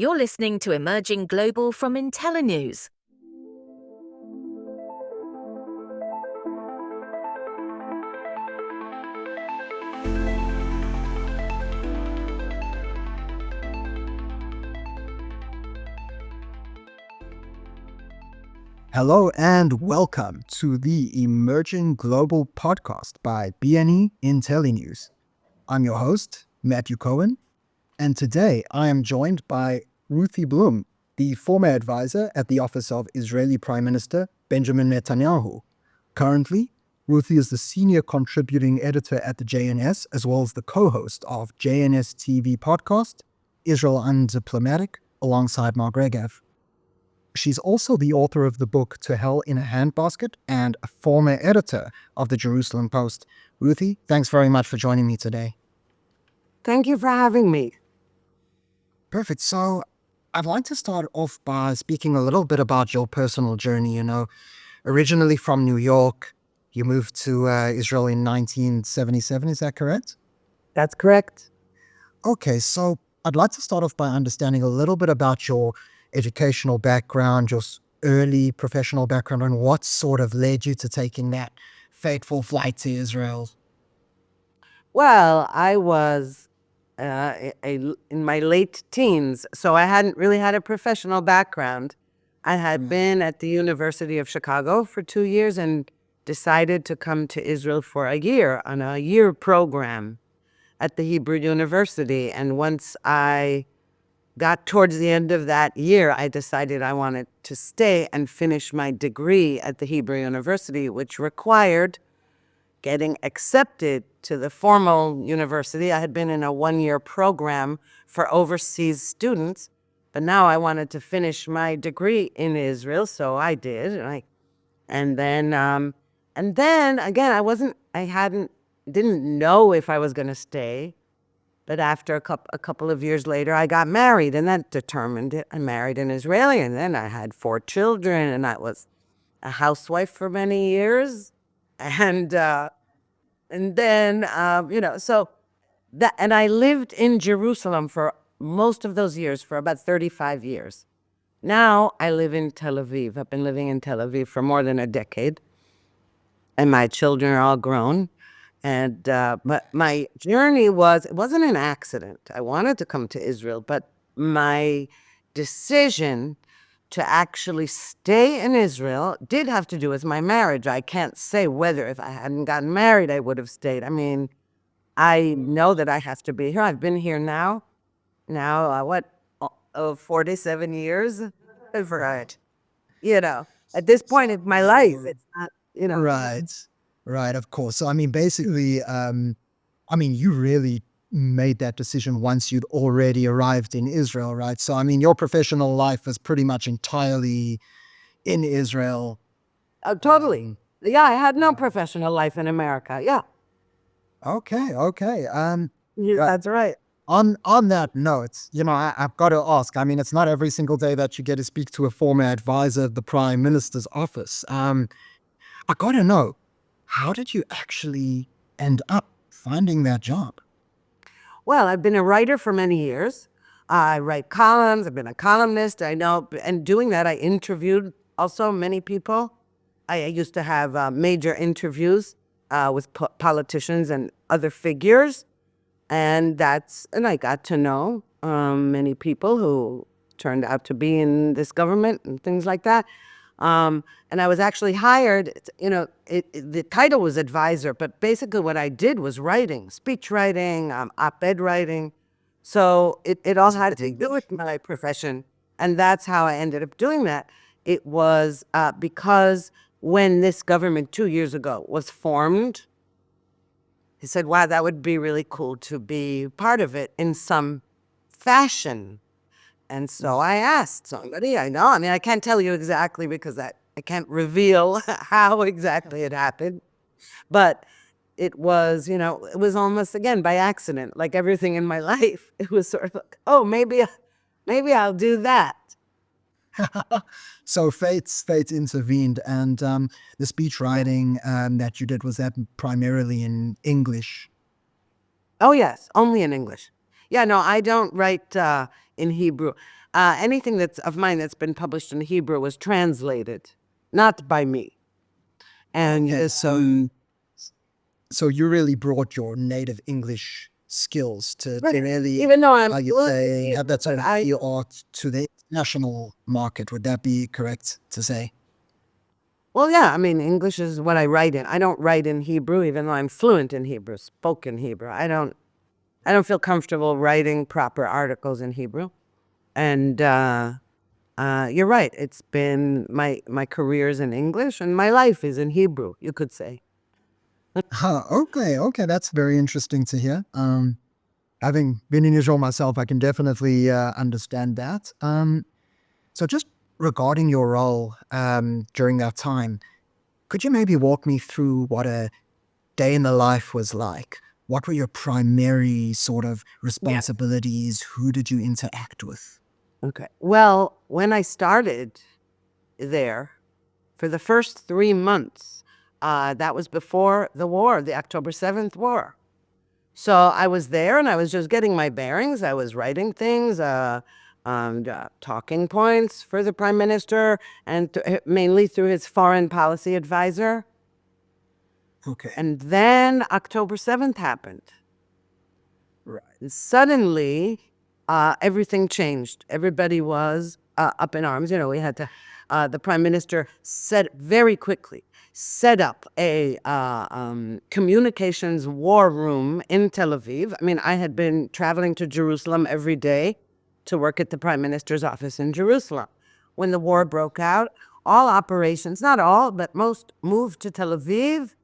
You're listening to Emerging Global from IntelliNews. Hello and welcome to the Emerging Global podcast by BNE IntelliNews. I'm your host, Matthew Cohen, and today I am joined by Ruthie Blum, the former advisor at the office of Israeli Prime Minister Benjamin Netanyahu. Currently, Ruthie is the senior contributing editor at the JNS, as well as the co-host of JNS TV podcast, Israel Undiplomatic, alongside Mark Regev. She's also the author of the book To Hell in a Handbasket and a former editor of the Jerusalem Post. Ruthie, thanks very much for joining me today. Thank you for having me. Perfect. So I'd like to start off by speaking a little bit about your personal journey. Originally from New York, you moved to Israel in 1977. Is that correct? That's correct. Okay, so I'd like to start off by understanding a little bit about your educational background, your early professional background, and what sort of led you to taking that fateful flight to Israel. Well, I was in my late teens, so I hadn't really had a professional background. I had been at the University of Chicago for 2 years and decided to come to Israel for a year on a year program at the Hebrew University. And once I got towards the end of that year, I decided I wanted to stay and finish my degree at the Hebrew University, which required getting accepted to the formal university. I had been in a one-year program for overseas students, but now I wanted to finish my degree in Israel, so I did. And then again, didn't know if I was going to stay. But after a couple of years later, I got married, and that determined it. I married an Israeli, and then I had 4 children, and I was a housewife for many years. And then, and I lived in Jerusalem for most of those years, for about 35 years. Now I live in Tel Aviv. I've been living in Tel Aviv for more than a decade, and my children are all grown. And but my journey it wasn't an accident. I wanted to come to Israel, but my decision to actually stay in Israel did have to do with my marriage. I can't say whether if I hadn't gotten married, I would have stayed. I mean, I know that I have to be here. I've been here now 47 years. Right. At this point in my life, it's not. Right, of course. So, basically, you really made that decision once you'd already arrived in Israel, right? So, your professional life was pretty much entirely in Israel. Totally. Yeah, I had no professional life in America. Yeah. Okay. That's right. On that note, I've got to ask, it's not every single day that you get to speak to a former advisor of the Prime Minister's office. I got to know, how did you actually end up finding that job? Well, I've been a writer for many years. I write columns. I've been a columnist. I know, and doing that, I interviewed also many people. I used to have major interviews with politicians and other figures, and I got to know many people who turned out to be in this government and things like that. And I was actually hired, the title was advisor, but basically what I did was writing, speech writing, op-ed writing. So it all had to do with my profession. And that's how I ended up doing that. It was because when this government 2 years ago was formed, he said, wow, that would be really cool to be part of it in some fashion. And so I asked somebody I know. I can't tell you exactly because I can't reveal how exactly it happened. But it was, it was almost, again, by accident, like everything in my life. It was sort of like, oh, maybe I'll do that. So fate intervened, and the speech writing that you did, was that primarily in English? Oh, yes, only in English. Yeah, no, I don't write in Hebrew. Anything that's of mine that's been published in Hebrew was translated, not by me. And Yeah, so you really brought your native English skills to really, even though I'm how you fluent in say, have Hebrew, that sort but of your art to the international market. Would that be correct to say? well, yeah, I mean, English is what I write in. I don't write in Hebrew, even though I'm fluent in Hebrew, spoken Hebrew. I don't feel comfortable writing proper articles in Hebrew. And you're right. It's been my career's in English, and my life is in Hebrew, you could say. Okay, that's very interesting to hear. Having been in Israel myself, I can definitely understand that. So just regarding your role during that time, could you maybe walk me through what a day in the life was like? What were your primary sort of Yeah. responsibilities? Who did you interact with? Okay. Well, when I started there, for the first 3 months, that was before the war, the October 7th war. So I was there and I was just getting my bearings. I was writing things, talking points for the prime minister, and mainly through his foreign policy advisor. Okay. And then October 7th happened. Right. And suddenly, everything changed. Everybody was up in arms. You know, we had to, the prime minister said very quickly, set up a communications war room in Tel Aviv. I mean, I had been traveling to Jerusalem every day to work at the prime minister's office in Jerusalem. When the war broke out, all operations, not all, but most, moved to Tel Aviv,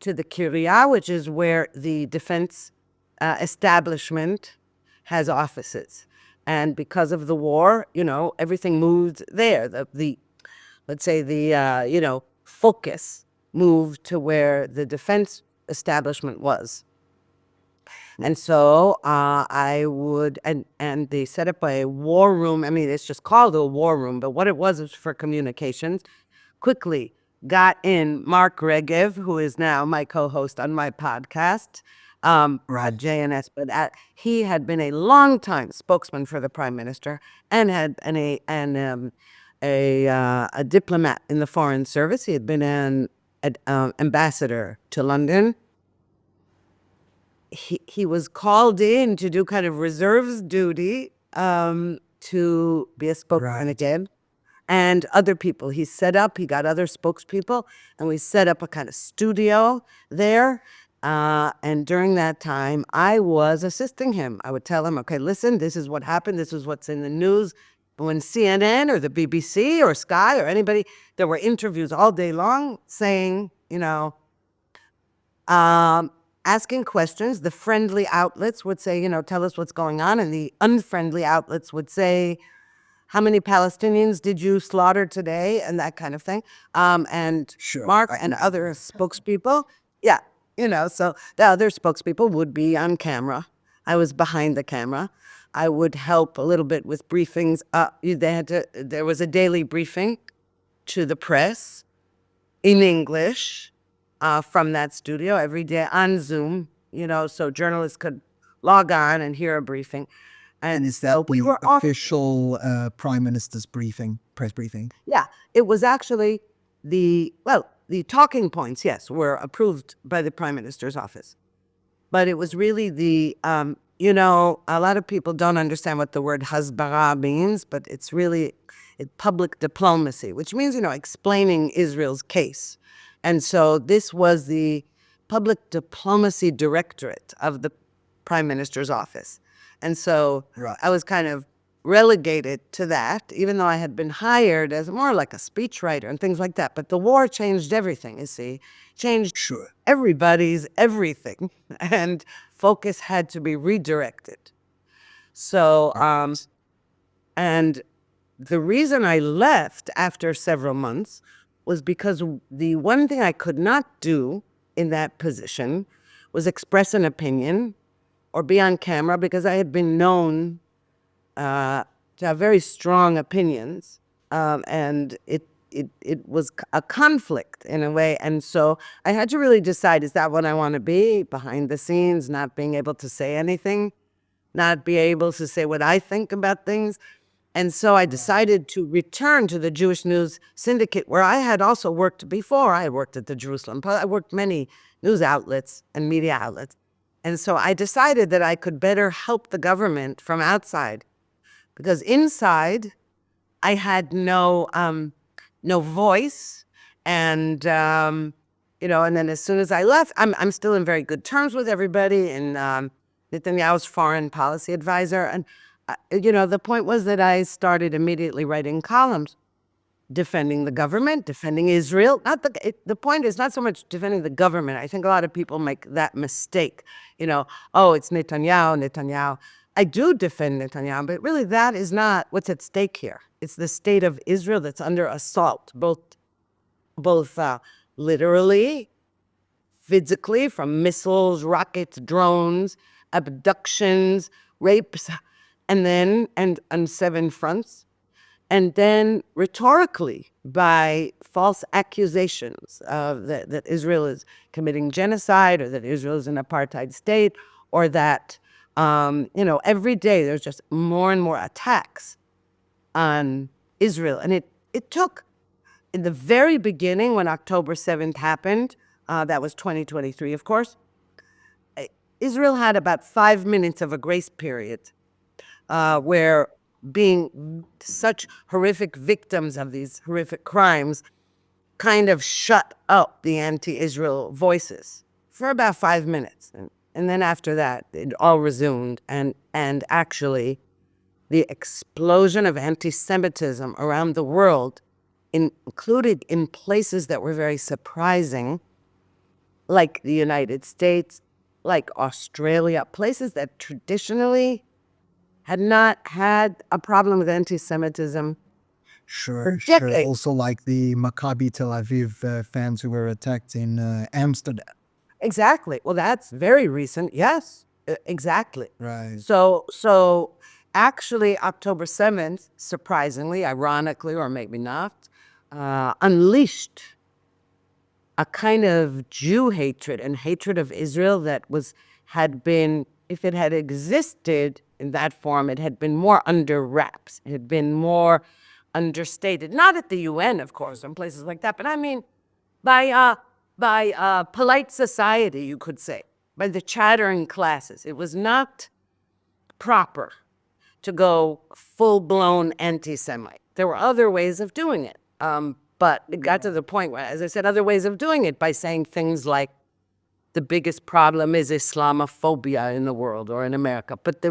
to the Kiryat, which is where the defense establishment has offices. And because of the war, you know, everything moved there. The let's say the focus moved to where the defense establishment was. And so I would, and they set up a war room. I mean, it's just called a war room, but what it was for communications. Quickly got in Mark Regev, who is now my co-host on my podcast, at JNS, but he had been a long time spokesman for the prime minister and had a diplomat in the foreign service. He had been an ambassador to London. He was called in to do kind of reserves duty, to be a spokesman again. And other people he set up, he got other spokespeople, and we set up a kind of studio there. And during that time, I was assisting him. I would tell him, okay, listen, this is what happened. This is what's in the news. When CNN or the BBC or Sky or anybody, there were interviews all day long saying, asking questions. The friendly outlets would say, tell us what's going on. And the unfriendly outlets would say, how many Palestinians did you slaughter today? And that kind of thing. And Sure. Mark and other spokespeople, yeah, so the other spokespeople would be on camera. I was behind the camera. I would help a little bit with briefings. There was a daily briefing to the press in English from that studio every day on Zoom, so journalists could log on and hear a briefing. And is that we the were official prime minister's press briefing? Yeah, it was actually the talking points, yes, were approved by the prime minister's office. But it was really a lot of people don't understand what the word hasbara means, but it's really public diplomacy, which means, explaining Israel's case. And so this was the public diplomacy directorate of the prime minister's office. And so I was kind of relegated to that, even though I had been hired as more like a speechwriter and things like that. But the war changed everything, you see, changed everybody's everything, and focus had to be redirected. So, and the reason I left after several months was because the one thing I could not do in that position was express an opinion or be on camera, because I had been known to have very strong opinions, and it was a conflict in a way. And so I had to really decide, is that what I want to be, behind the scenes, not being able to say anything, not be able to say what I think about things, And so I decided to return to the Jewish News Syndicate, where I had also worked before. I had worked at the Jerusalem Post. I worked many news outlets and media outlets. And so I decided that I could better help the government from outside, because inside I had no voice. And and then as soon as I left, I'm still in very good terms with everybody, and Netanyahu's foreign policy advisor. And the point was that I started immediately writing columns defending the government, defending Israel. Not the point is not so much defending the government. I think a lot of people make that mistake. Oh, it's Netanyahu. I do defend Netanyahu, but really that is not what's at stake here. It's the state of Israel that's under assault, both literally, physically, from missiles, rockets, drones, abductions, rapes, and on 7 fronts. And then rhetorically, by false accusations that Israel is committing genocide, or that Israel is an apartheid state, or that, every day there's just more and more attacks on Israel. And it took, in the very beginning, when October 7th happened, that was 2023, of course, Israel had about 5 minutes of a grace period where, being such horrific victims of these horrific crimes, kind of shut up the anti-Israel voices for about 5 minutes. And then after that, it all resumed. And actually, the explosion of anti-Semitism around the world, included in places that were very surprising, like the United States, like Australia, places that traditionally had not had a problem with anti-Semitism. Sure. decades. Also, like the Maccabi Tel Aviv fans who were attacked in Amsterdam. Exactly. Well, that's very recent. Yes, exactly. Right. So actually, October 7th, surprisingly, ironically, or maybe not, unleashed a kind of Jew hatred and hatred of Israel that had been, if it had existed in that form, it had been more under wraps. It had been more understated. Not at the UN, of course, and places like that, but I mean, by polite society, you could say, by the chattering classes. It was not proper to go full-blown anti-Semite. There were other ways of doing it. But it got to the point where, as I said, other ways of doing it, by saying things like, the biggest problem is Islamophobia in the world or in America. But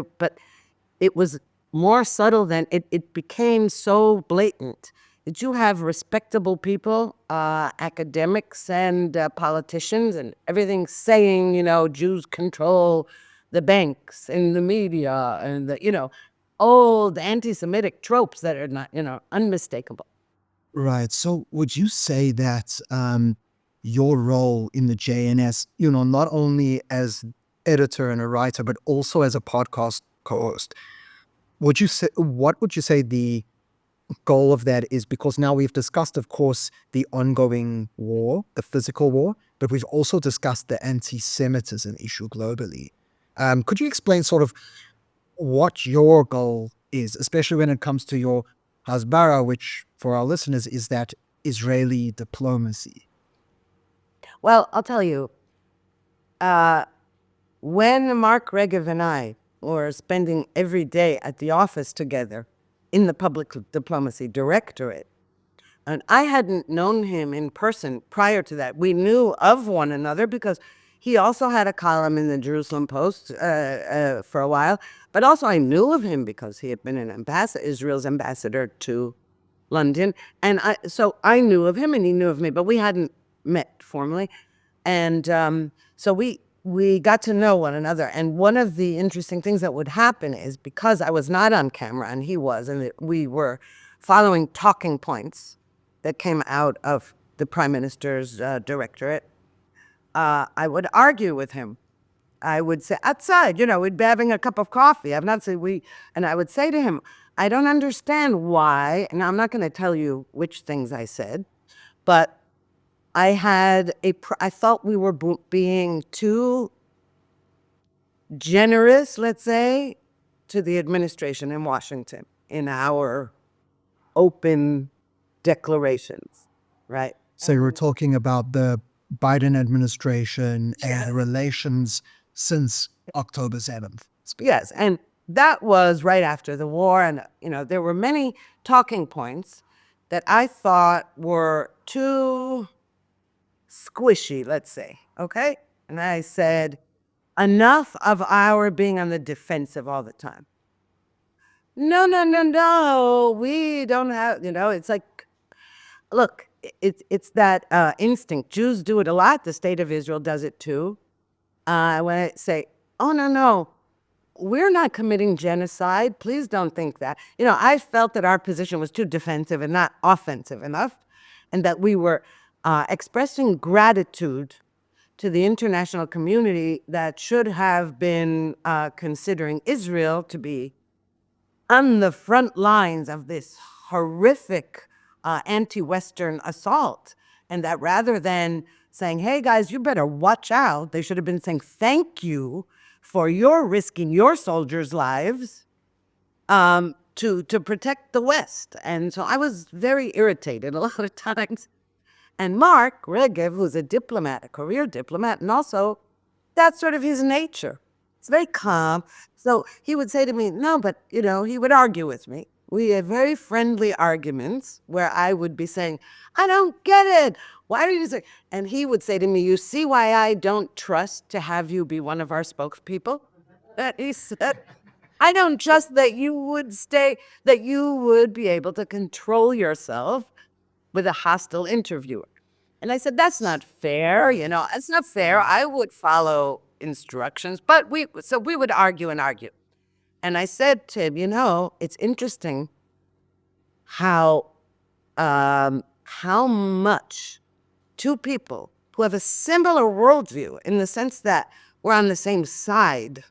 it was more subtle than it became so blatant that you have respectable people, academics and politicians and everything, saying, Jews control the banks and the media and the old anti-Semitic tropes that are not unmistakable. Right. So would you say that your role in the JNS, not only as editor and a writer, but also as a podcast co-host, what would you say the goal of that is? Because now we've discussed, of course, the ongoing war, the physical war, but we've also discussed the anti-Semitism issue globally. Could you explain sort of what your goal is, especially when it comes to your hasbara, which for our listeners is that Israeli diplomacy? Well, I'll tell you, when Mark Regev and I were spending every day at the office together in the public diplomacy directorate, and I hadn't known him in person prior to that. We knew of one another because he also had a column in the Jerusalem Post for a while, but also I knew of him because he had been Israel's ambassador to London. And so I knew of him and he knew of me, but we hadn't met formally. And so we got to know one another. And one of the interesting things that would happen is, because I was not on camera and he was, and we were following talking points that came out of the Prime Minister's directorate, I would argue with him. I would say, outside, we'd be having a cup of coffee. And I would say to him, I don't understand why, and I'm not going to tell you which things I said, but I thought we were being too generous, let's say, to the administration in Washington in our open declarations, right? So you were talking about the Biden administration and Yes. the relations since October 7th. Yes, and that was right after the war, and there were many talking points that I thought were too squishy, let's say, okay? And I said, enough of our being on the defensive all the time. No, no, no, no, we don't have, it's like, look, it's that instinct. Jews do it a lot. The state of Israel does it too. When I say, oh, no, no, we're not committing genocide. Please don't think that. I felt that our position was too defensive and not offensive enough, and that we were expressing gratitude to the international community that should have been considering Israel to be on the front lines of this horrific anti-Western assault. And that rather than saying, hey, guys, you better watch out, they should have been saying, thank you for your risking your soldiers' lives to protect the West. And so I was very irritated a lot of times. And Mark Regev, who's a diplomat, a career diplomat, and also that's sort of his nature. It's very calm. So he would say to me, no, but, he would argue with me. We had very friendly arguments where I would be saying, I don't get it. Why do you say? And he would say to me, you see why I don't trust to have you be one of our spokespeople? And he said, I don't trust that you would be able to control yourself with a hostile interviewer. And I said, that's not fair. It's not fair. I would follow instructions, but we would argue and argue. And I said to him, it's interesting how much two people who have a similar worldview in the sense that we're on the same side,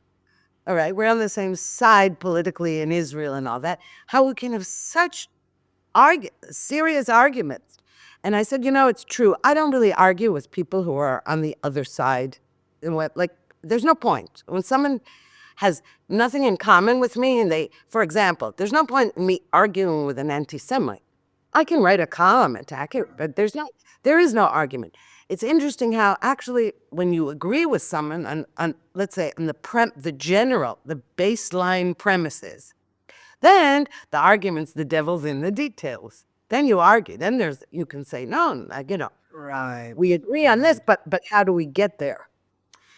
all right, we're on the same side politically in Israel and all that, how we can have such serious arguments. And I said, it's true. I don't really argue with people who are on the other side. There's no point. When someone has nothing in common with me and for example, there's no point in me arguing with an anti-Semite. I can write a column attack it, but there is no argument. It's interesting how actually when you agree with someone on let's say, on the baseline premises, then the argument's the devil's in the details. Then you argue. Then you can say, no, Right. we agree on this, but how do we get there?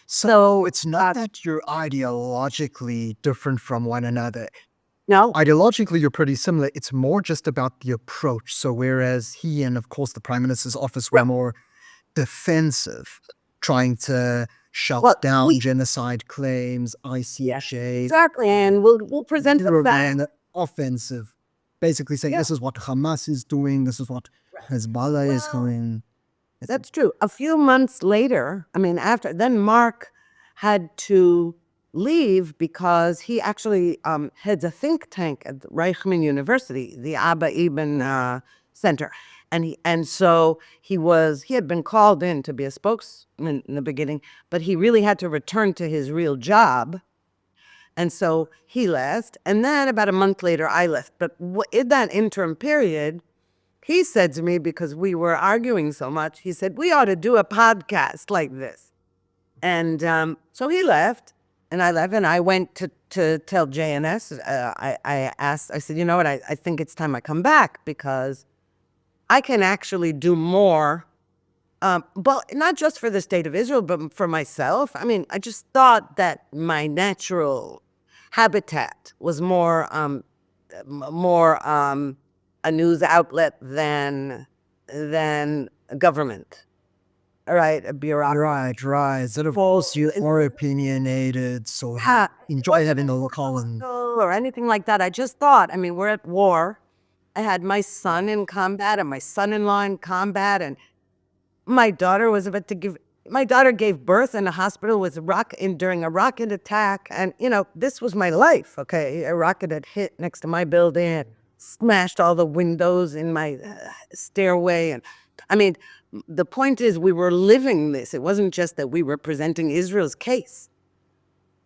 So it's not that you're ideologically different from one another. No. Ideologically, you're pretty similar. It's more just about the approach. So whereas he and, of course, the Prime Minister's office were more defensive, trying to shut down genocide claims, ICJs. Exactly, and we'll present the fact. Offensive, basically saying this is what Hamas is doing, this is what Hezbollah is doing. That's true. A few months later, then Mark had to leave because he actually heads a think tank at Reichman University, the Abba Eban Center. And so he had been called in to be a spokesman in the beginning, but he really had to return to his real job. And so he left. And then about a month later, I left. But in that interim period, he said to me, because we were arguing so much, he said, we ought to do a podcast like this. And so he left, and I left, and I went to tell JNS. I said, you know what, I think it's time I come back because I can actually do more, but not just for the state of Israel, but for myself. I just thought that my natural habitat was more a news outlet than a government. All right, a bureaucracy. Right. Sort of course, you're more opinionated, so enjoy having a column. Or anything like that. I just thought, we're at war. I had my son in combat and my son-in-law in combat, and my daughter gave birth in a hospital during a rocket attack. And, this was my life, okay? A rocket had hit next to my building and smashed all the windows in my stairway. And the point is we were living this. It wasn't just that we were presenting Israel's case.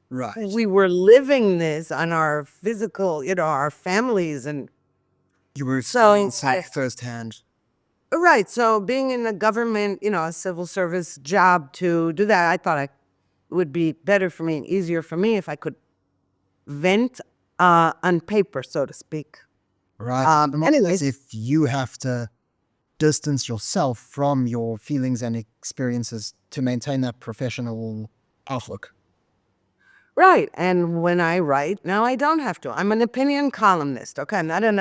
Right. We were living this on our physical, our families. And You were so, inside firsthand. right. So being in the government, a civil service job to do that, I thought it would be better for me and easier for me if I could vent on paper, so to speak. Right. Anyways, If you have to distance yourself from your feelings and experiences to maintain that professional outlook. right. And when I write, now I don't have to. I'm an opinion columnist. Okay. I'm not an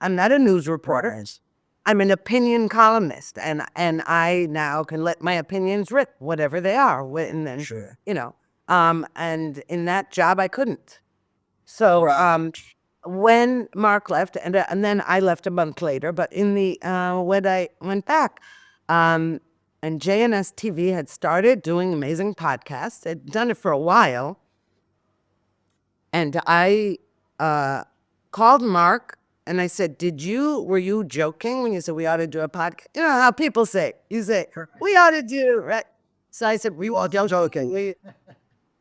I'm not a news reporter. Right. I'm an opinion columnist, and I now can let my opinions rip, whatever they are. And then, Sure. and in that job, I couldn't. So, when Mark left, and then I left a month later, but in the when I went back, and JNS TV had started doing amazing podcasts. Had done it for a while, and I called Mark and I said, were you joking when you said we ought to do a podcast? You know how people say, you say, we ought to do, right? So I said, we ought to joking.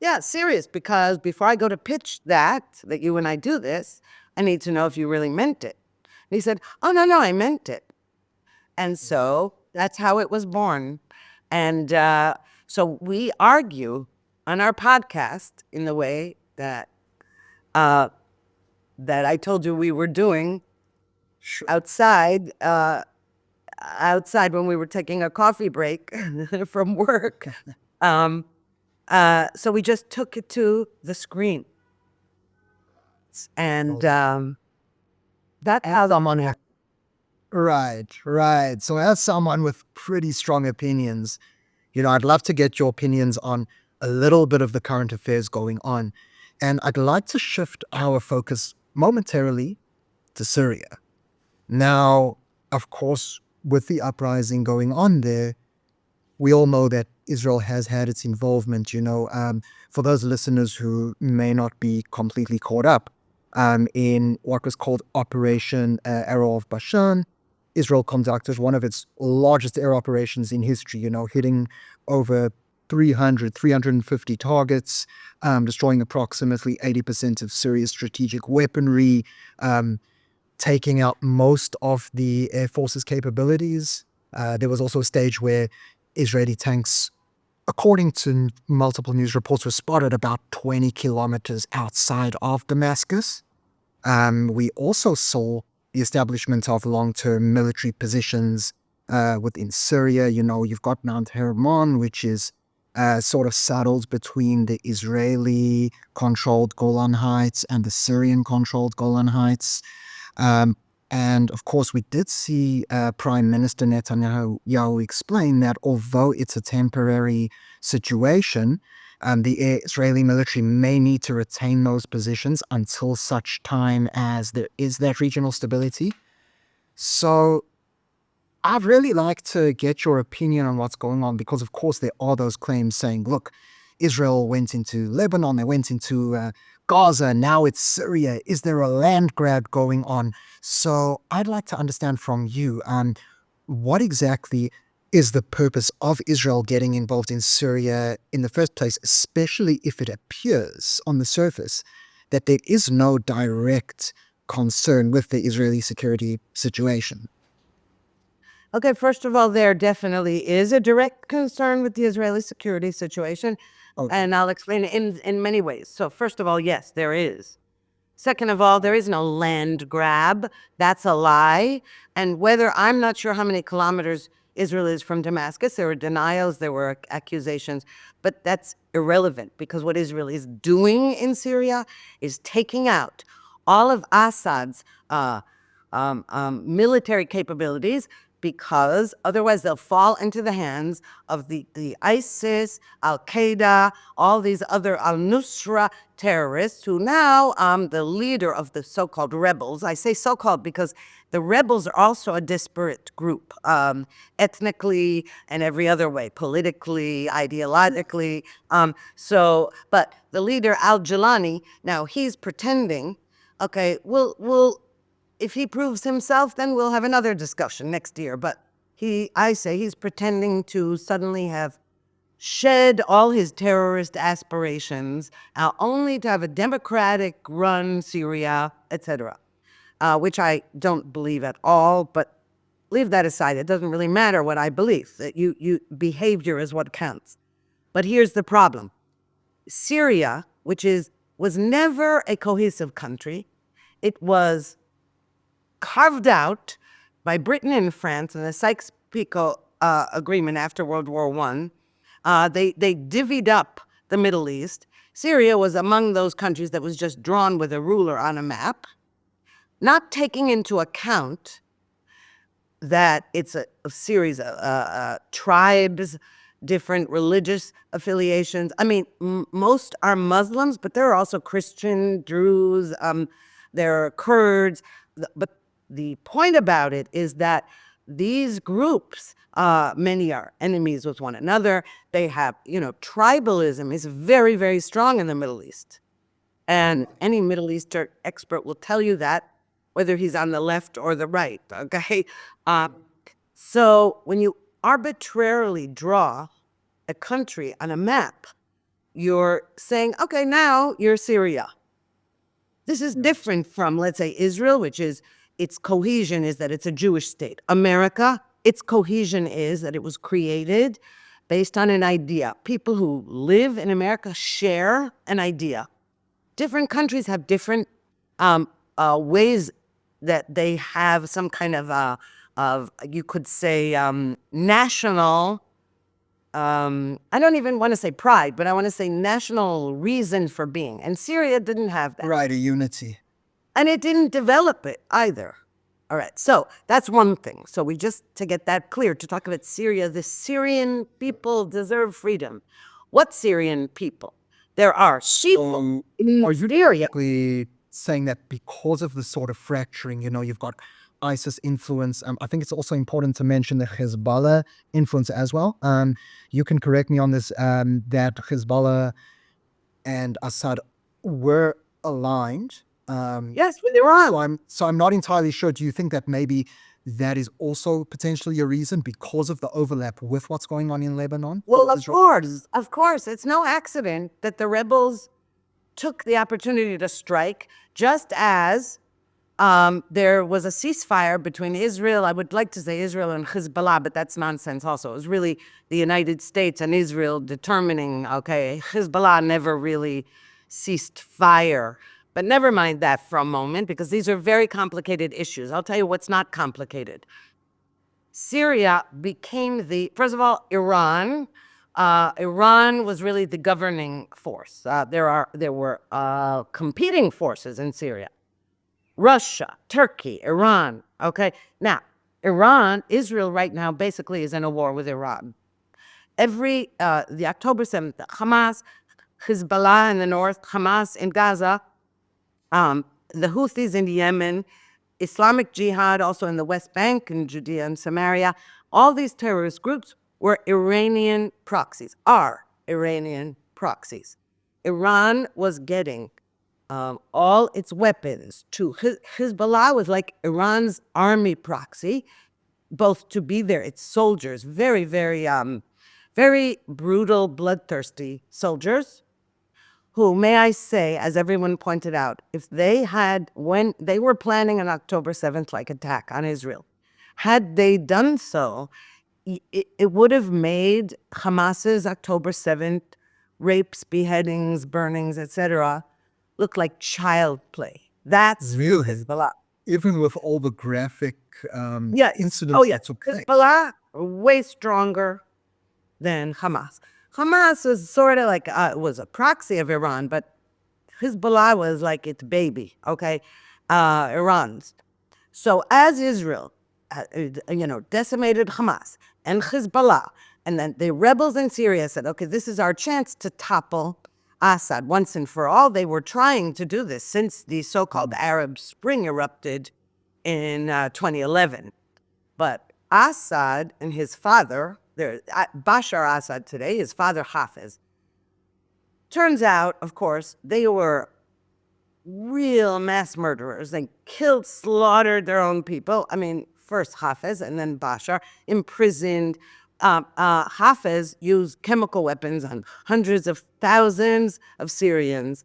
Yeah, serious, because before I go to pitch that you and I do this, I need to know if you really meant it. And he said, oh, no, I meant it. And so that's how it was born. And so we argue on our podcast in the way that that I told you we were doing outside outside when we were taking a coffee break from work. So we just took it to the screen. And that's how the money. Right. So as someone with pretty strong opinions, I'd love to get your opinions on a little bit of the current affairs going on. And I'd like to shift our focus momentarily to Syria. Now, of course, with the uprising going on there, we all know that Israel has had its involvement. For those listeners who may not be completely caught up, in what was called Operation Arrow of Bashan, Israel conducted one of its largest air operations in history, hitting over 350 targets, destroying approximately 80% of Syria's strategic weaponry, taking out most of the Air Force's capabilities. There was also a stage where Israeli tanks, according to multiple news reports, were spotted about 20 kilometers outside of Damascus. We also saw the establishment of long-term military positions within Syria. You've got Mount Hermon, which is sort of saddled between the Israeli-controlled Golan Heights and the Syrian-controlled Golan Heights. And of course, we did see Prime Minister Netanyahu explain that although it's a temporary situation, the Israeli military may need to retain those positions until such time as there is that regional stability. So I'd really like to get your opinion on what's going on, because of course there are those claims saying, look, Israel went into Lebanon, they went into Gaza, now it's Syria. Is there a land grab going on? So I'd like to understand from you, what exactly is the purpose of Israel getting involved in Syria in the first place, especially if it appears on the surface that there is no direct concern with the Israeli security situation? Okay, first of all, there definitely is a direct concern with the Israeli security situation, and I'll explain it in many ways. So first of all, yes, there is. Second of all, there is no land grab. That's a lie. And I'm not sure how many kilometers Israel is from Damascus. There were denials, there were accusations, but that's irrelevant, because what Israel is doing in Syria is taking out all of Assad's military capabilities, because otherwise they'll fall into the hands of the ISIS, Al-Qaeda, all these other Al-Nusra terrorists, who now the leader of the so-called rebels. I say so-called because the rebels are also a disparate group, ethnically and every other way, politically, ideologically. But the leader, Al-Jilani, now he's pretending, okay, if he proves himself, then we'll have another discussion next year. But I say he's pretending to suddenly have shed all his terrorist aspirations, only to have a democratic-run Syria, etc., which I don't believe at all, but leave that aside. It doesn't really matter what I believe. That behavior is what counts. But here's the problem. Syria, which was never a cohesive country, it was carved out by Britain and France in the Sykes-Picot agreement after World War I. They divvied up the Middle East. Syria was among those countries that was just drawn with a ruler on a map, not taking into account that it's a series of tribes, different religious affiliations. I mean, most are Muslims, but there are also Christian, Druze, there are Kurds. But the point about it is that these groups, many are enemies with one another. They have, tribalism is very, very strong in the Middle East. And any Middle Eastern expert will tell you that, whether he's on the left or the right, okay? So when you arbitrarily draw a country on a map, you're saying, okay, now you're Syria. This is different from, let's say, Israel, which is, its cohesion is that it's a Jewish state. America, its cohesion is that it was created based on an idea. People who live in America share an idea. Different countries have different ways that they have some kind of you could say, national, I don't even want to say pride, but I want to say national reason for being. And Syria didn't have that. Right, a unity. And it didn't develop it either. All right, so that's one thing. So we just, to get that clear, to talk about Syria, the Syrian people deserve freedom. What Syrian people? There are people in Are you Syria. basically saying that because of the sort of fracturing, you've got ISIS influence? I think it's also important to mention the Hezbollah influence as well. You can correct me on this, that Hezbollah and Assad were aligned. Yes, with Iran. So I'm not entirely sure. Do you think that maybe that is also potentially a reason because of the overlap with what's going on in Lebanon? Well, of course. It's no accident that the rebels took the opportunity to strike, just as there was a ceasefire between Israel, I would like to say Israel and Hezbollah, but that's nonsense also. It was really the United States and Israel determining, okay, Hezbollah never really ceased fire. But never mind that for a moment, because these are very complicated issues. I'll tell you what's not complicated. Syria became first of all, Iran. Iran was really the governing force. There were competing forces in Syria. Russia, Turkey, Iran, okay? Now, Israel right now basically is in a war with Iran. The October 7th, Hamas, Hezbollah in the north, Hamas in Gaza, the Houthis in Yemen, Islamic Jihad also in the West Bank and Judea and Samaria. All these terrorist groups were Iranian proxies, are Iranian proxies. Iran was getting all its weapons to Hezbollah was like Iran's army proxy, both to be there, its soldiers, very, very, very brutal, bloodthirsty soldiers, who, may I say, as everyone pointed out, when they were planning an October 7th like attack on Israel, had they done so, it would have made Hamas's October 7th rapes, beheadings, burnings, etc., look like child play. That's Really? Hezbollah. Even with all the graphic incidents that took place. Hezbollah way stronger than Hamas. Hamas was sort of like, was a proxy of Iran, but Hezbollah was like its baby, okay? Iran's. So as Israel, decimated Hamas and Hezbollah, and then the rebels in Syria said, okay, this is our chance to topple Assad once and for all. They were trying to do this since the so-called Arab Spring erupted in 2011. But Assad and his father, Bashar Assad today, his father Hafez, turns out, of course, they were real mass murderers. They killed, slaughtered their own people. I mean, first Hafez and then Bashar, imprisoned, Hafez used chemical weapons on hundreds of thousands of Syrians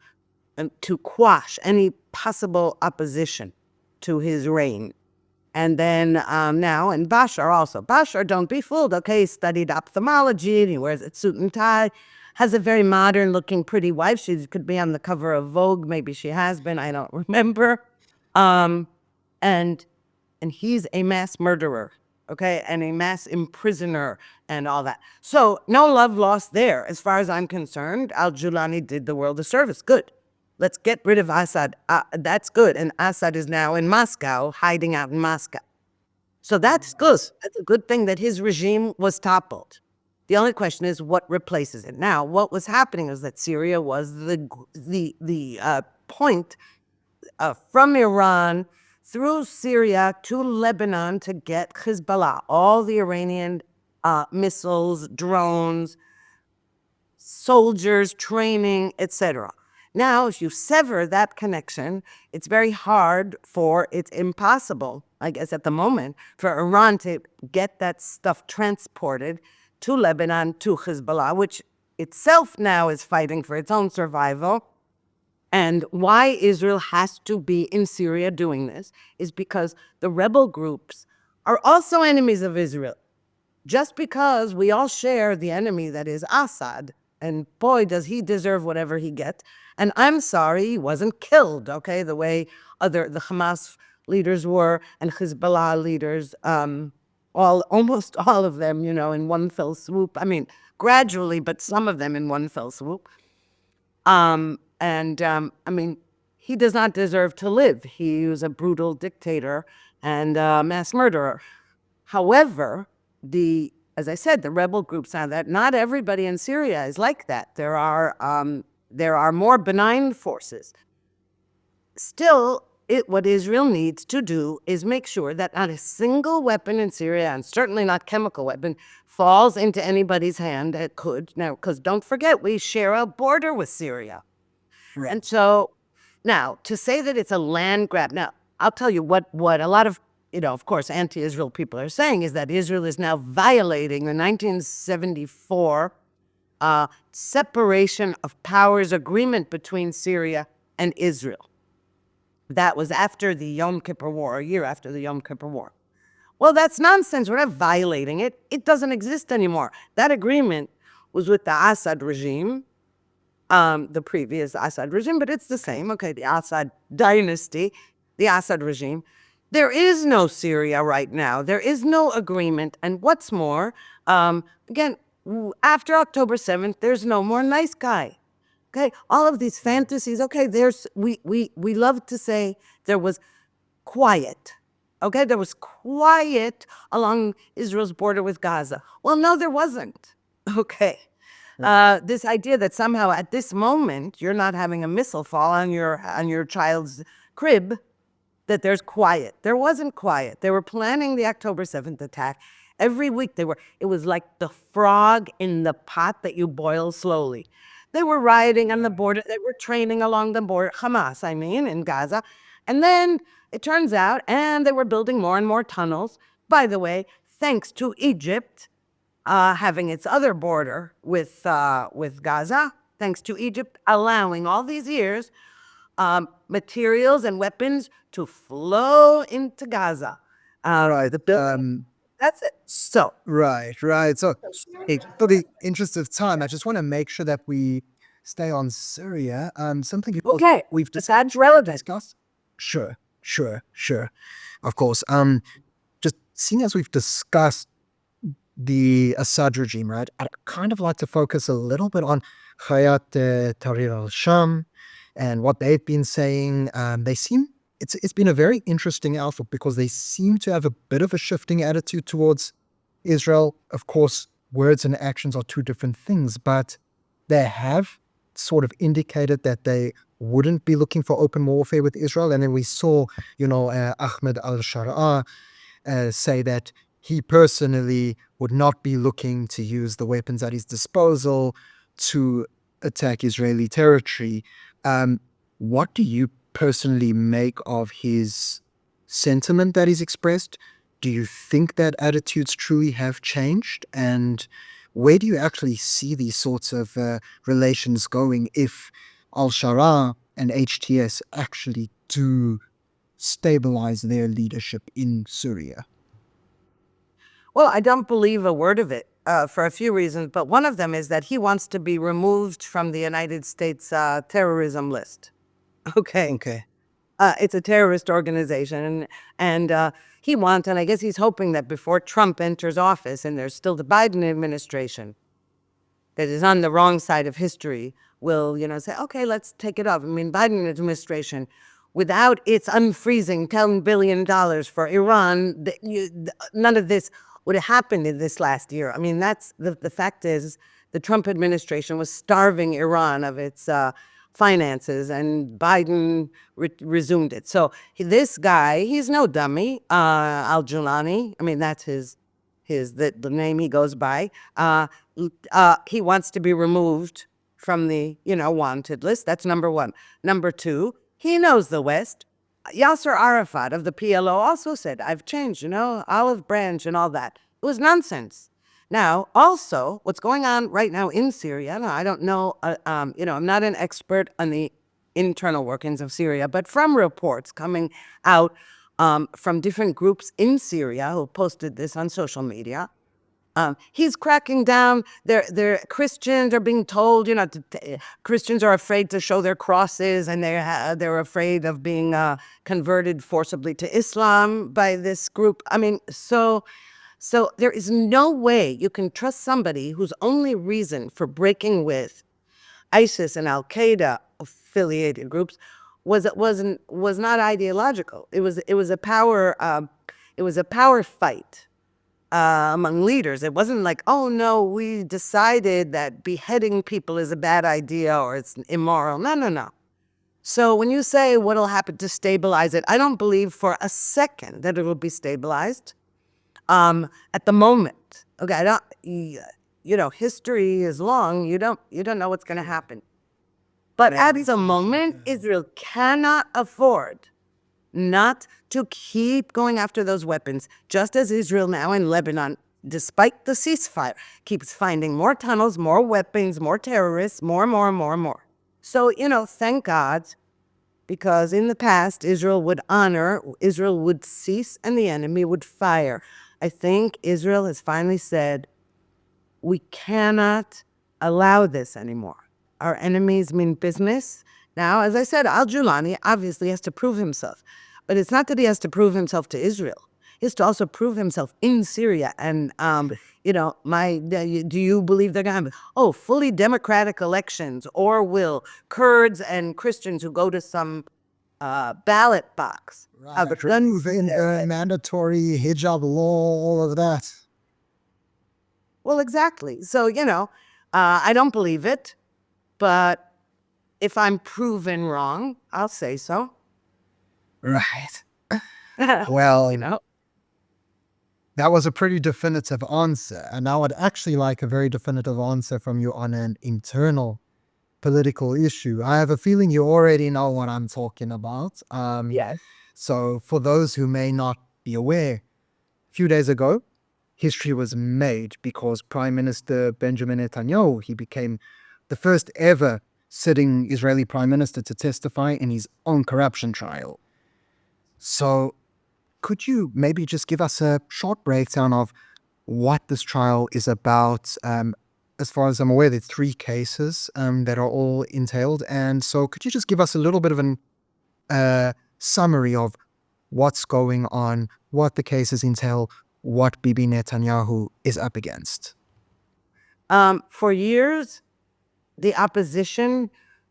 and to quash any possible opposition to his reign. And then now, and Bashar also. Bashar, don't be fooled, okay? He studied ophthalmology, and he wears a suit and tie, has a very modern-looking, pretty wife. She could be on the cover of Vogue. Maybe she has been. I don't remember. Um, and he's a mass murderer, okay? And a mass imprisoner and all that. So no love lost there. As far as I'm concerned, al-Julani did the world a service. Good. Let's get rid of Assad. That's good. And Assad is now in Moscow, hiding out in Moscow. So that's good. That's a good thing that his regime was toppled. The only question is what replaces it. Now, what was happening is that Syria was the point from Iran through Syria to Lebanon to get Hezbollah, all the Iranian missiles, drones, soldiers, training, etc. Now, if you sever that connection, it's very hard it's impossible, I guess at the moment, for Iran to get that stuff transported to Lebanon, to Hezbollah, which itself now is fighting for its own survival. And why Israel has to be in Syria doing this is because the rebel groups are also enemies of Israel. Just because we all share the enemy that is Assad, and boy, does he deserve whatever he gets. And I'm sorry he wasn't killed, okay, the way the Hamas leaders were and Hezbollah leaders, almost all of them, in one fell swoop. I mean, gradually, but some of them in one fell swoop. I mean, he does not deserve to live. He was a brutal dictator and a mass murderer. However, as I said, the rebel groups are that. Not everybody in Syria is like that. There are more benign forces. Still, what Israel needs to do is make sure that not a single weapon in Syria, and certainly not chemical weapon, falls into anybody's hand that could. Now, because don't forget, we share a border with Syria. Right. And so now, to say that it's a land grab, now, I'll tell you what a lot of, of course, anti-Israel people are saying is that Israel is now violating the 1974 separation of powers agreement between Syria and Israel. That was after the Yom Kippur War, a year after the Yom Kippur War. Well, that's nonsense. We're not violating it. It doesn't exist anymore. That agreement was with the Assad regime, the previous Assad regime, but it's the same. Okay, the Assad dynasty, the Assad regime. There is no Syria right now. There is no agreement. And what's more, again, after October 7th, there's no more nice guy. Okay, all of these fantasies. Okay, we love to say there was quiet. Okay, there was quiet along Israel's border with Gaza. Well, no, there wasn't. Okay. This idea that somehow at this moment you're not having a missile fall on your child's crib, that there's quiet. There wasn't quiet. They were planning the October 7th attack. Every week it was like the frog in the pot that you boil slowly. They were rioting on the border. They were training along the border, Hamas, I mean, in Gaza. And then it turns out, and they were building more and more tunnels. By the way, thanks to Egypt having its other border with Gaza, thanks to Egypt allowing all these years materials and weapons to flow into Gaza. Right. That's it. So. Right. So, for the interest of time, I just want to make sure that we stay on Syria. Something Okay. we've Assad's relevant. discussed. Sure. Of course. Just seeing as we've discussed the Assad regime, right? I'd kind of like to focus a little bit on Hayat Tahrir al-Sham and what they've been saying. It's been a very interesting outlook because they seem to have a bit of a shifting attitude towards Israel. Of course, words and actions are two different things, but they have sort of indicated that they wouldn't be looking for open warfare with Israel. And then we saw, Ahmed al-Shara say that he personally would not be looking to use the weapons at his disposal to attack Israeli territory. What do you personally make of his sentiment that he's expressed? Do you think that attitudes truly have changed? And where do you actually see these sorts of relations going if Al-Shara and HTS actually do stabilize their leadership in Syria? Well, I don't believe a word of it for a few reasons, but one of them is that he wants to be removed from the United States terrorism list. Okay. Okay. It's a terrorist organization, and he wants, and I guess he's hoping that before Trump enters office, and there's still the Biden administration that is on the wrong side of history, will, say, okay, let's take it off. I mean, Biden administration, without its unfreezing $10 billion for Iran, none of this would have happened in this last year. I mean, that's the fact is the Trump administration was starving Iran of its finances, and Biden resumed it. So this guy, he's no dummy, Al-Julani. I mean, that's the name he goes by. He wants to be removed from the wanted list. That's number one. Number two, he knows the West. Yasser Arafat of the PLO also said, I've changed, olive branch and all that. It was nonsense. Now, also, what's going on right now in Syria, I don't know, I'm not an expert on the internal workings of Syria, but from reports coming out from different groups in Syria who posted this on social media, he's cracking down. Christians are being told, Christians are afraid to show their crosses, and they're afraid of being converted forcibly to Islam by this group. I mean, so there is no way you can trust somebody whose only reason for breaking with ISIS and Al Qaeda affiliated groups was not ideological. It was a power fight among leaders. It wasn't like, oh no, we decided that beheading people is a bad idea or it's immoral. No. So when you say what'll happen to stabilize it, I don't believe for a second that it will be stabilized. At the moment, okay, I don't. History is long. You don't know what's going to happen. But at the moment, Israel cannot afford not to keep going after those weapons, just as Israel now in Lebanon, despite the ceasefire, keeps finding more tunnels, more weapons, more terrorists, more. So, thank God, because in the past, Israel would cease, and the enemy would fire. I think Israel has finally said, we cannot allow this anymore. Our enemies mean business. Now, as I said, Al-Julani obviously has to prove himself. But it's not that he has to prove himself to Israel. He has to also prove himself in Syria. And, do you believe they're going to have, fully democratic elections? Or will Kurds and Christians who go to some ballot box have a gun? Mandatory hijab law, all of that. Well, exactly. So, I don't believe it. But if I'm proven wrong, I'll say so. Right. Well, that was a pretty definitive answer. And I would actually like a very definitive answer from you on an internal political issue. I have a feeling you already know what I'm talking about. Yes. So for those who may not be aware, a few days ago, history was made because Prime Minister Benjamin Netanyahu, he became the first ever sitting Israeli Prime Minister to testify in his own corruption trial. So could you maybe just give us a short breakdown of what this trial is about? As far as I'm aware, there are 3 cases that are all entailed. And so could you just give us a little bit of an summary of what's going on, what the cases entail, what Bibi Netanyahu is up against? For years, the opposition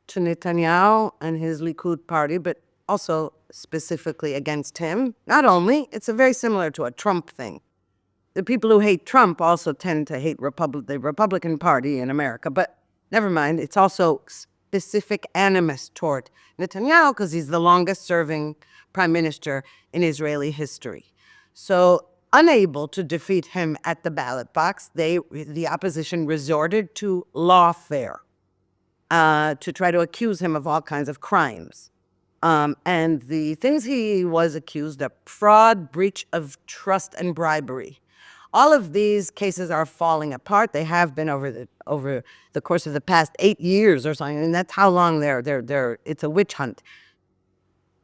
to Netanyahu and his Likud party, but also specifically against him, not only, it's very similar to a Trump thing. The people who hate Trump also tend to hate the Republican Party in America, but never mind, it's also specific animus toward Netanyahu because he's the longest serving prime minister in Israeli history. So unable to defeat him at the ballot box, the opposition resorted to lawfare to try to accuse him of all kinds of crimes. And the things he was accused of: fraud, breach of trust, and bribery. All of these cases are falling apart. They have been over the course of the past 8 years or something. And that's how long it's a witch hunt.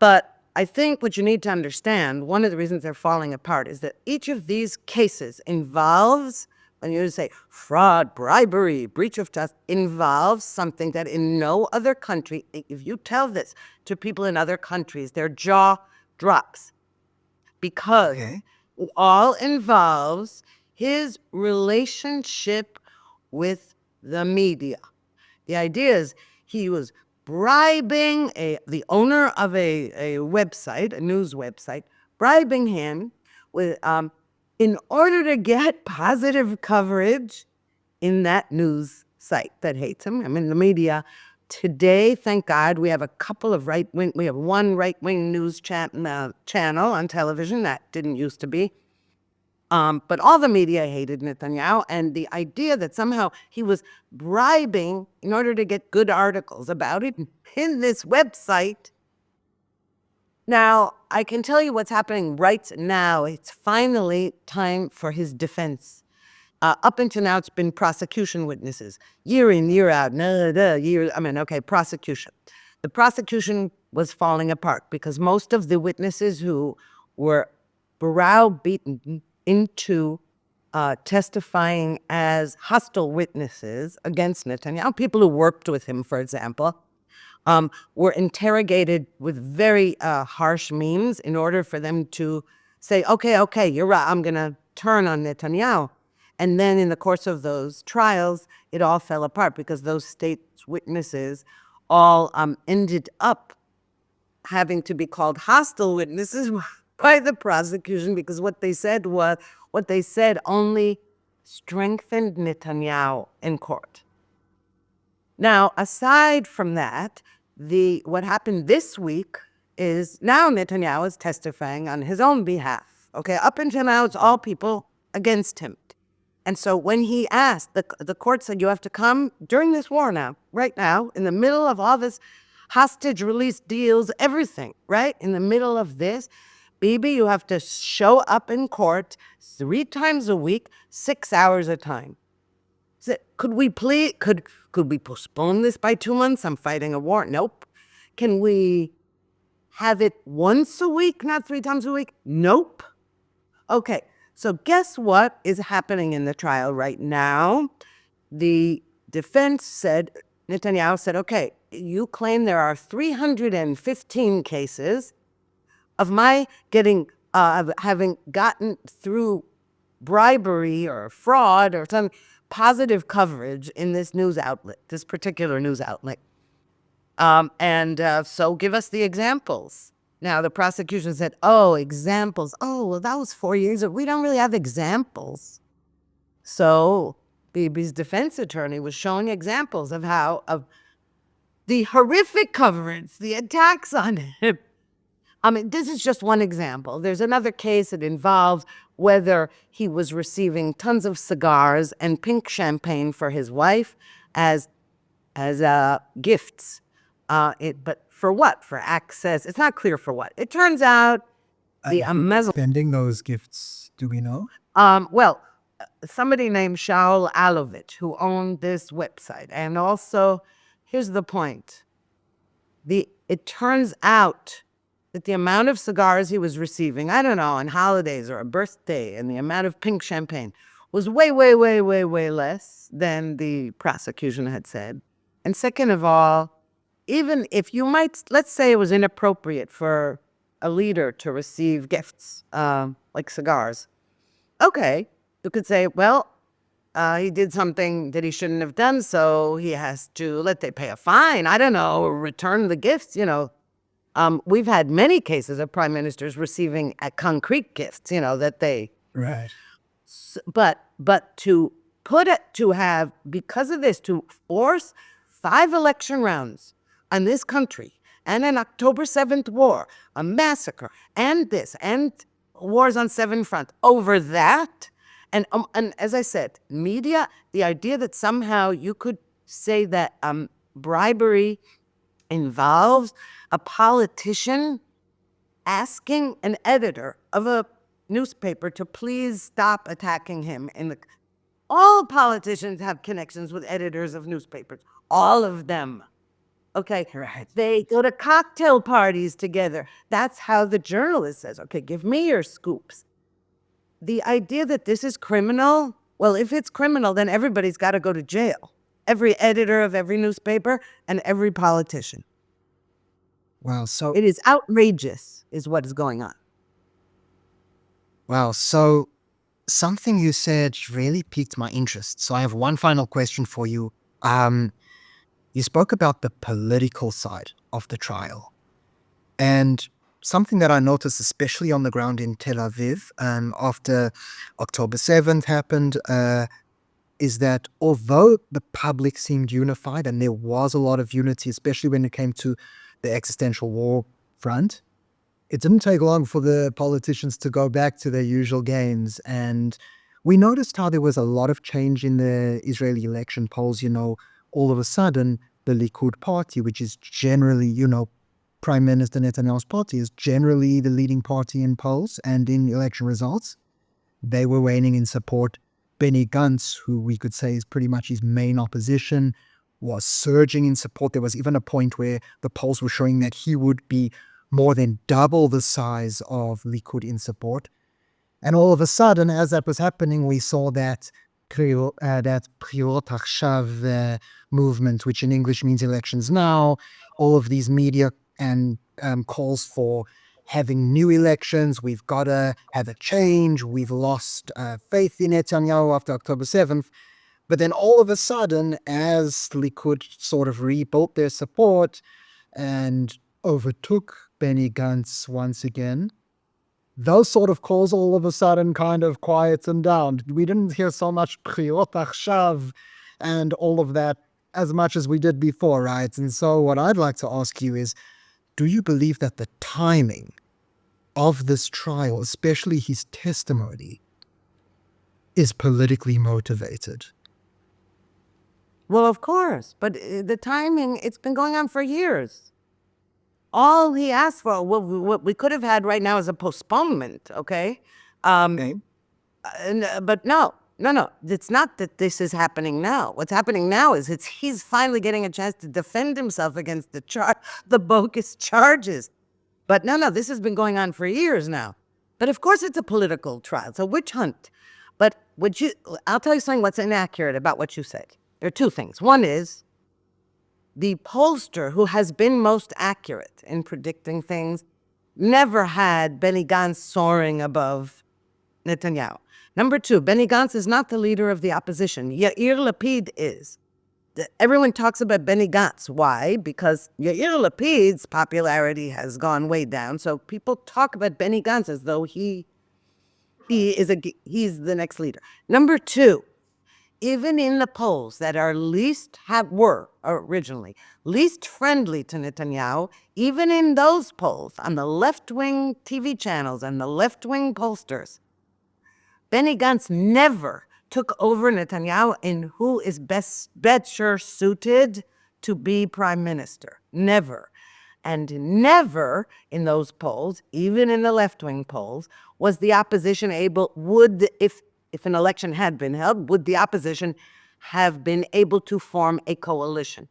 But I think what you need to understand, one of the reasons they're falling apart, is that each of these cases involves, when you say fraud, bribery, breach of trust, involves something that in no other country, if you tell this to people in other countries, their jaw drops, because it all involves his relationship with the media. The idea is he was bribing the owner of a website, a news website, bribing him with in order to get positive coverage in that news site that hates him. I mean, the media today, thank God, we have one right-wing news channel on television. That didn't used to be. But all the media hated Netanyahu, and the idea that somehow he was bribing in order to get good articles about it in this website. Now, I can tell you what's happening right now. It's finally time for his defense. Up until now, it's been prosecution witnesses, year in, year out, prosecution. The prosecution was falling apart because most of the witnesses who were browbeaten into testifying as hostile witnesses against Netanyahu, people who worked with him, for example, were interrogated with very harsh means in order for them to say, okay, you're right, I'm going to turn on Netanyahu. And then in the course of those trials, it all fell apart because those state witnesses all ended up having to be called hostile witnesses by the prosecution, because what they said only strengthened Netanyahu in court. Now, aside from that, what happened this week is now Netanyahu is testifying on his own behalf. Okay, up until now, it's all people against him. And so when he asked, the court said, you have to come during this war now, right now, in the middle of all this hostage release deals, everything, right? In the middle of this, Bibi, you have to show up in court 3 times a week, 6 hours a time. So could we postpone this by 2 months? I'm fighting a war. Nope. Can we have it once a week, not 3 times a week? Nope. Okay. So guess what is happening in the trial right now? The defense said, Netanyahu said, okay, you claim there are 315 cases of my having gotten through bribery or fraud or some positive coverage in this news outlet, this particular news outlet. So give us the examples. Now, the prosecution said, examples. Well, that was 4 years ago. We don't really have examples. So Bibi's defense attorney was showing examples of the horrific coverage, the attacks on him. I mean, this is just one example. There's another case that involves whether he was receiving tons of cigars and pink champagne for his wife as gifts. But for what? For access? It's not clear for what. It turns out Sending those gifts, do we know? Somebody named Shaul Alovich, who owned this website. And also, here's the point. It turns out that the amount of cigars he was receiving, I don't know, on holidays or a birthday, and the amount of pink champagne was way, way, way, way, way less than the prosecution had said. And second of all, even if let's say it was inappropriate for a leader to receive gifts, like cigars. Okay, you could say, he did something that he shouldn't have done, so he has to, they pay a fine, I don't know, or return the gifts, We've had many cases of prime ministers receiving concrete gifts, that they... Right. But to because of this, to force 5 election rounds on this country, and an October 7th war, a massacre, and wars on 7 fronts over that, and as I said, media, the idea that somehow you could say that bribery involves a politician asking an editor of a newspaper to please stop attacking him in the. All politicians have connections with editors of newspapers. All of them. Okay. Right. They go to cocktail parties together. That's how the journalist says, okay, give me your scoops. The idea that this is criminal, well, if it's criminal, then everybody's got to go to jail. Every editor of every newspaper and every politician. Wow. So It is outrageous, is what is going on. wow. So something you said really piqued my interest. So I have one final question for you. You spoke about the political side of the trial. And something that I noticed, especially on the ground in Tel Aviv, after October 7th happened, is that although the public seemed unified and there was a lot of unity, especially when it came to the existential war front, it didn't take long for the politicians to go back to their usual games. And we noticed how there was a lot of change in the Israeli election polls. All of a sudden, the Likud party, which is generally, Prime Minister Netanyahu's party, is generally the leading party in polls and in election results. They were waning in support. Benny Gantz, who we could say is pretty much his main opposition, was surging in support. There was even a point where the polls were showing that he would be more than double the size of Likud in support. And all of a sudden, as that was happening, we saw that Bechirot Achshav movement, which in English means elections now, all of these media and calls for having new elections. We've got to have a change. We've lost faith in Netanyahu after October 7th. But then all of a sudden, as Likud sort of rebuilt their support and overtook Benny Gantz once again, those sort of calls all of a sudden kind of quietened down. We didn't hear so much Bechirot Achshav and all of that as much as we did before, right? And so what I'd like to ask you is, do you believe that the timing of this trial, especially his testimony, is politically motivated? Well, of course, but the timing, it's been going on for years. All he asked for, what we could have had right now is a postponement, okay? Okay. But no. It's not that this is happening now. What's happening now is he's finally getting a chance to defend himself against the bogus charges. But no, this has been going on for years now. But of course it's a political trial. It's a witch hunt. But I'll tell you something what's inaccurate about what you said. There are two things. One is the pollster who has been most accurate in predicting things never had Benny Gantz soaring above Netanyahu. Number two, Benny Gantz is not the leader of the opposition. Yair Lapid is. Everyone talks about Benny Gantz. Why? Because Yair Lapid's popularity has gone way down. So people talk about Benny Gantz as though he's the next leader. Number two, even in the polls that were originally least friendly to Netanyahu, even in those polls on the left-wing TV channels and the left-wing pollsters, Benny Gantz never took over Netanyahu in who is better suited to be prime minister. Never. And never in those polls, even in the left-wing polls, was the opposition if an election had been held, would the opposition have been able to form a coalition?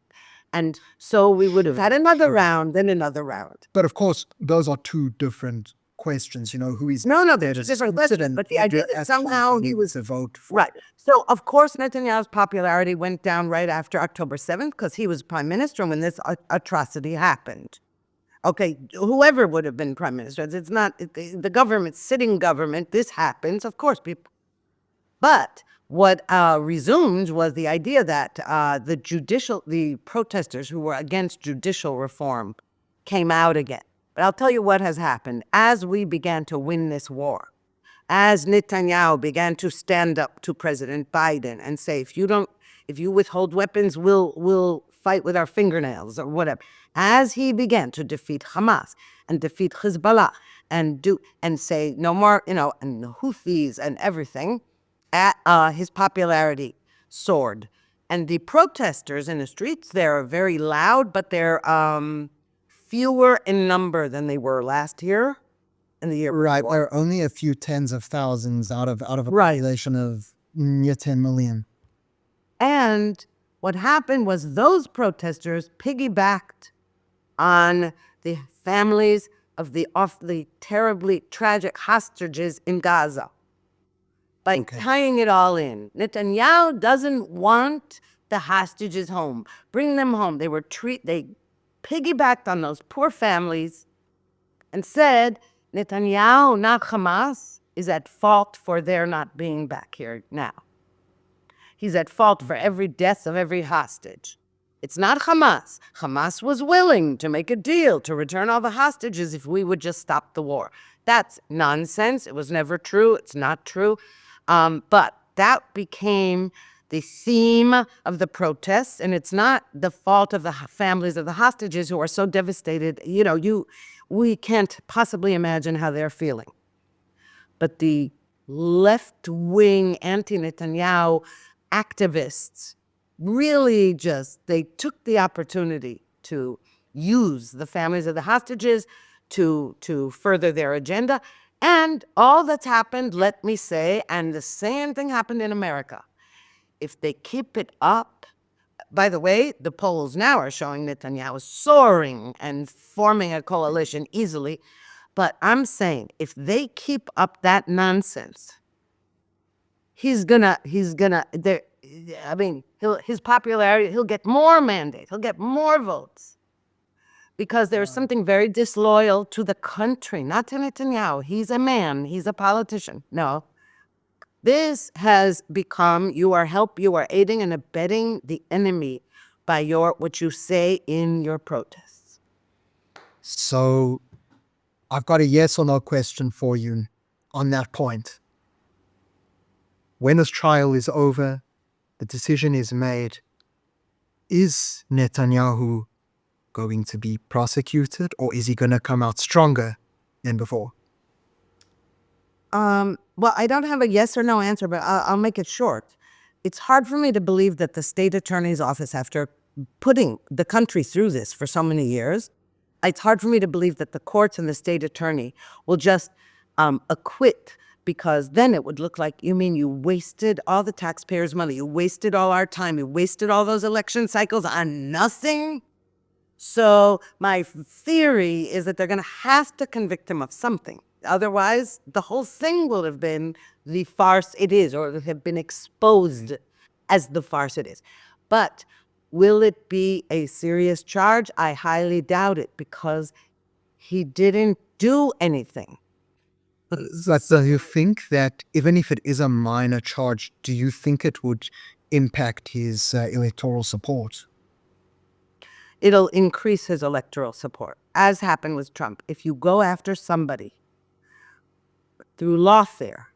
And so we would have had another round, then another round. But of course, those are two different questions. Who is No, they're just different questions. But the idea that somehow he was a vote for. Right. So, of course, Netanyahu's popularity went down right after October 7th because he was prime minister when this atrocity happened. Okay, whoever would have been prime minister, it's not the government, sitting government, this happens, of course, people. But what resumed was the idea that the protesters who were against judicial reform came out again. But I'll tell you what has happened. As we began to win this war, as Netanyahu began to stand up to President Biden and say, if you withhold weapons, we'll fight with our fingernails or whatever. As he began to defeat Hamas and defeat Hezbollah and say no more, and the Houthis and everything, his popularity soared. And the protesters in the streets there are very loud, but they're fewer in number than they were last year and the year Right. before. There are only a few tens of thousands out of a Right. population of near 10 million. And what happened was those protesters piggybacked on the families of the awfully, terribly tragic hostages in Gaza by tying it all in. Netanyahu doesn't want the hostages home. Bring them home. They piggybacked on those poor families and said Netanyahu, not Hamas, is at fault for their not being back here now. He's at fault for every death of every hostage. It's not Hamas. Hamas was willing to make a deal to return all the hostages if we would just stop the war. That's nonsense. It was never true. It's not true. But that became the theme of the protests, and it's not the fault of the families of the hostages who are so devastated. We can't possibly imagine how they're feeling. But the left-wing anti-Netanyahu activists really they took the opportunity to use the families of the hostages to further their agenda. And all that's happened, let me say, and the same thing happened in America. If they keep it up, by the way, the polls now are showing Netanyahu soaring and forming a coalition easily. But I'm saying if they keep up that nonsense, his popularity, he'll get more mandates, he'll get more votes. Because there's something very disloyal to the country, not to Netanyahu. He's a man, he's a politician. No. This has become, you are aiding and abetting the enemy by what you say in your protests. So I've got a yes or no question for you on that point. When this trial is over, the decision is made, is Netanyahu going to be prosecuted, or is he going to come out stronger than before? Well, I don't have a yes or no answer, but I'll make it short. It's hard for me to believe that the state attorney's office, after putting the country through this for so many years, it's hard for me to believe that the courts and the state attorney will just acquit, because then it would look like, you mean you wasted all the taxpayers' money, you wasted all our time, you wasted all those election cycles on nothing? So my theory is that they're going to have to convict him of something. Otherwise, the whole thing will have been the farce it is, or have been exposed as the farce it is. But will it be a serious charge? I highly doubt it, because he didn't do anything. So you think that even if it is a minor charge, do you think it would impact his electoral support? It'll increase his electoral support, as happened with Trump. If you go after somebody through lawfare,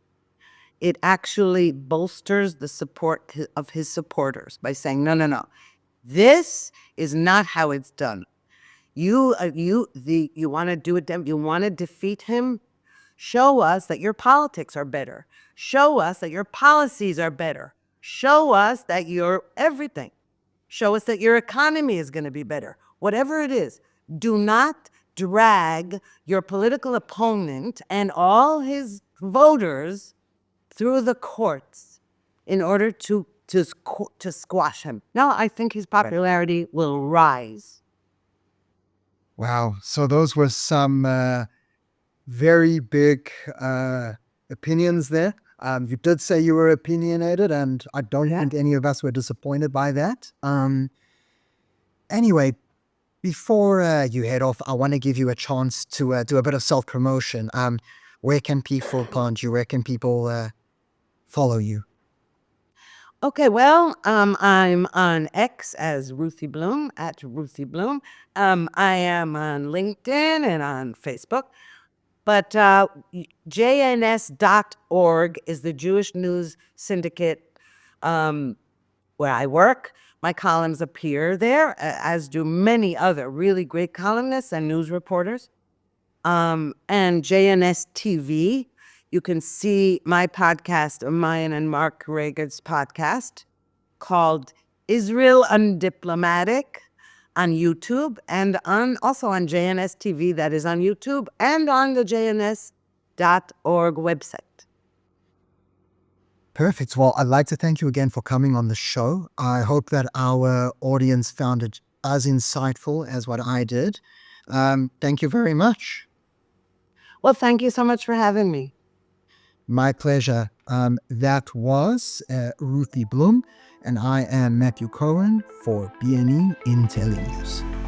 it actually bolsters the support of his supporters by saying, no, this is not how it's done. You want to do it, you want to defeat him? Show us that your politics are better. Show us that your policies are better. Show us that you're everything. Show us that your economy is going to be better. Whatever it is, do not drag your political opponent and all his voters through the courts in order to squash him. No, I think his popularity will rise. Wow. So those were some very big opinions there. You did say you were opinionated, and I don't think any of us were disappointed by that. Anyway, before you head off, I want to give you a chance to do a bit of self-promotion. Where can people find you? Where can people follow you? Okay, well, I'm on X as Ruthie Blum, at Ruthie Blum. I am on LinkedIn and on Facebook. But jns.org is the Jewish News Syndicate where I work. My columns appear there, as do many other really great columnists and news reporters. And JNS TV, you can see my podcast, mine and Mark Reagan's podcast, called Israel Undiplomatic on YouTube and also on JNS TV, that is on YouTube, and on the jns.org website. Perfect. Well, I'd like to thank you again for coming on the show. I hope that our audience found it as insightful as what I did. Thank you very much. Well, thank you so much for having me. My pleasure. That was Ruthie Blum, and I am Matthew Cohen for BNE IntelliNews.